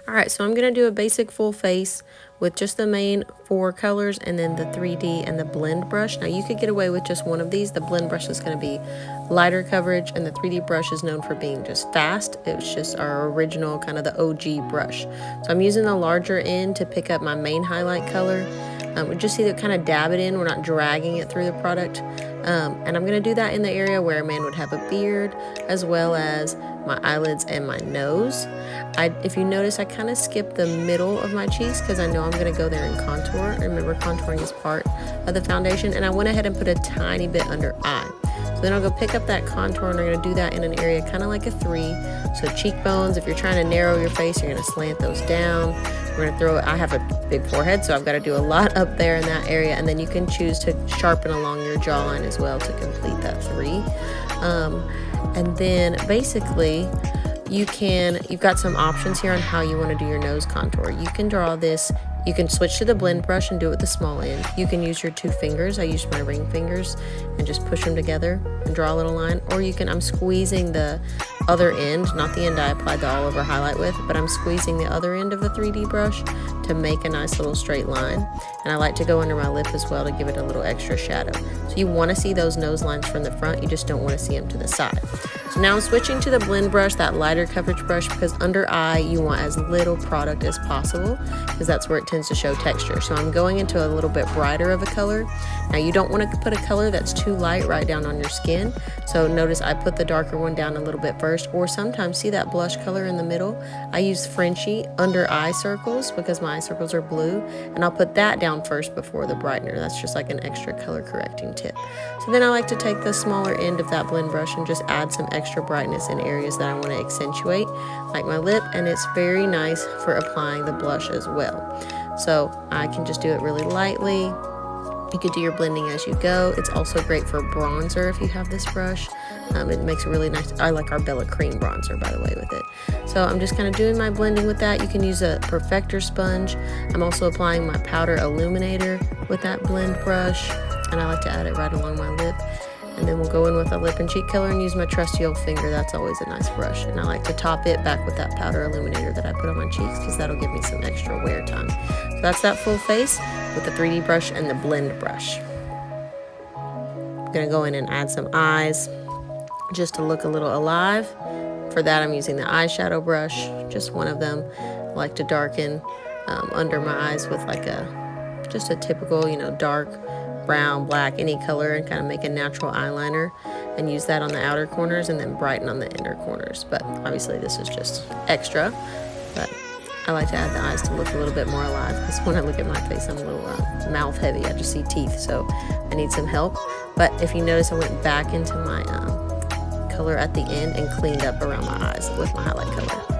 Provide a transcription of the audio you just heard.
Alright, so I'm going to do a basic full face with just the main 4 colors and then the 3D and the blend brush. Now you could get away with just one of these. The blend brush is going to be lighter coverage and the 3D brush is known for being just fast. It's just our original kind of the OG brush. So I'm using the larger end to pick up my main highlight color. We just see that kind of dab it in. We're not dragging it through the product. And I'm going to do that in the area where a man would have a beard, as well as my eyelids and my nose. If you notice, I kind of skip the middle of my cheeks because I know I'm going to go there and contour. Remember, contouring is part of the foundation. And I went ahead and put a tiny bit under eye. So then I'll go pick up that contour and I'm going to do that in an area kind of like a 3. So cheekbones, if you're trying to narrow your face, you're going to slant those down. We're going to throw it. I have a big forehead, so I've got to do a lot up there in that area. And then you can choose to sharpen along your jawline as well to complete that 3. And then basically you've got some options here on how you want to do your nose contour. You can draw this. You can switch to the blend brush and do it with the small end. You can use your 2 fingers. I use my ring fingers and just push them together and draw a little line. Or I'm squeezing the other end, not the end I applied the all over highlight with, but I'm squeezing the other end of the 3D brush to make a nice little straight line. And I like to go under my lip as well to give it a little extra shadow. So you want to see those nose lines from the front, you just don't want to see them to the side. So now I'm switching to the blend brush, that lighter coverage brush, because under eye you want as little product as possible because that's where it tends to show texture. So I'm going into a little bit brighter of a color. Now you don't want to put a color that's too light right down on your skin. So notice I put the darker one down a little bit first, or sometimes see that blush color in the middle. I use Frenchie under eye circles because my eye circles are blue, and I'll put that down first before the brightener. That's just like an extra color correcting tip. So then I like to take the smaller end of that blend brush and just add some extra brightness in areas that I want to accentuate, like my lip, and it's very nice for applying the blush as well. So I can just do it really lightly. You could do your blending as you go. It's also great for bronzer if you have this brush. It makes a really nice, I like our Bella Cream bronzer, by the way, with it. So I'm just kind of doing my blending with that. You can use a perfector sponge. I'm also applying my powder illuminator with that blend brush, and I like to add it right along my lip. And then we'll go in with a lip and cheek color and use my trusty old finger. That's always a nice brush. And I like to top it back with that powder illuminator that I put on my cheeks because that'll give me some extra wear time. So that's that full face with the 3D brush and the blend brush. I'm gonna go in and add some eyes just to look a little alive. For that, I'm using the eyeshadow brush, just one of them. I like to darken under my eyes with like just a typical, dark brown, black, any color, and kind of make a natural eyeliner and use that on the outer corners and then brighten on the inner corners. But obviously this is just extra, but I like to add the eyes to look a little bit more alive because when I look at my face, I'm a little mouth heavy. I just see teeth, so I need some help. But if you notice, I went back into my color at the end and cleaned up around my eyes with my highlight color.